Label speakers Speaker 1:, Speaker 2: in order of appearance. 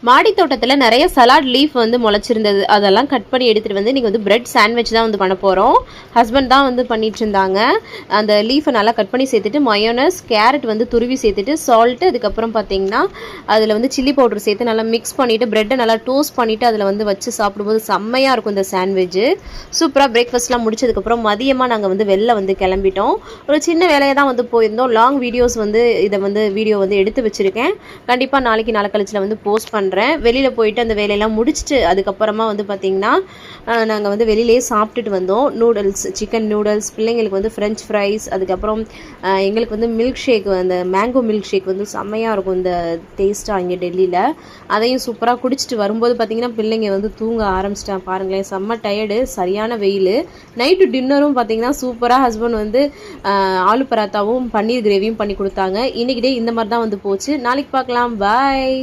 Speaker 1: மாடி தோட்டத்தில் நிறைய சலாட் லீஃப் வந்து முளைச்சிருந்தது. அதெல்லாம் கட் பண்ணி எடுத்துகிட்டு வந்து இன்றைக்கி வந்து பிரெட் சாண்ட்விச் தான் வந்து பண்ண போகிறோம். ஹஸ்பண்ட் தான் வந்து பண்ணிட்டு இருந்தாங்க. அந்த லீஃபை நல்லா கட் பண்ணி சேர்த்துட்டு மயோனஸ், கேரட் வந்து துருவி சேர்த்துட்டு சால்ட்டு, அதுக்கப்புறம் பார்த்தீங்கன்னா அதில் வந்து சில்லி பவுடர் சேர்த்து நல்லா மிக்ஸ் பண்ணிவிட்டு ப்ரெட்டை நல்லா டோஸ்ட் பண்ணிவிட்டு அதில் வந்து வச்சு சாப்பிடும்போது செம்மையாக இருக்கும் இந்த சாண்ட்விட்சு. சூப்பராக பிரேக்ஃபாஸ்ட்லாம் முடிச்சதுக்கப்புறம் மதியமாக நாங்கள் வந்து வெளில வந்து கிளம்பிட்டோம். ஒரு சின்ன வேலையை தான் வந்து போயிருந்தோம். லாங் வீடியோஸ் வந்து இதை வந்து வீடியோ வந்து எடுத்து வச்சுருக்கேன். கண்டிப்பாக நாளைக்கு நாளை கழிச்சில் வந்து போஸ்ட் பண்ணுறேன். வெளியில் போயிட்டு அந்த வேலையெல்லாம் முடிச்சுட்டு அதுக்கப்புறமா வந்து பார்த்திங்கன்னா நாங்கள் வந்து வெளியிலேயே சாப்பிட்டுட்டு வந்தோம். நூடுல்ஸ், சிக்கன் நூடுல்ஸ், பிள்ளைங்களுக்கு வந்து ஃப்ரெஞ்ச் ஃப்ரைஸ், அதுக்கப்புறம் எங்களுக்கு வந்து மில்க் ஷேக், அந்த மேங்கோ மில்க் ஷேக் வந்து செம்மையாக இருக்கும் இந்த டேஸ்ட்டாக இங்கே டெல்லியில். அதையும் சூப்பராக குடிச்சிட்டு வரும்போது பார்த்திங்கன்னா பிள்ளைங்க வந்து தூங்க ஆரம்பிச்சிட்டாங்க. பாருங்களேன், செம்ம டயர்டு, சரியான வெயில். நைட்டு டின்னரும் பார்த்திங்கன்னா சூப்பராக ஹஸ்பண்ட் வந்து ஆலு பராத்தாவும் பன்னீர் கிரேவியும் பண்ணி கொடுத்தாங்க. இன்றைக்கி டே இந்த மாதிரி தான் வந்து போச்சு. நாளைக்கு பார்க்கலாம். பாய்.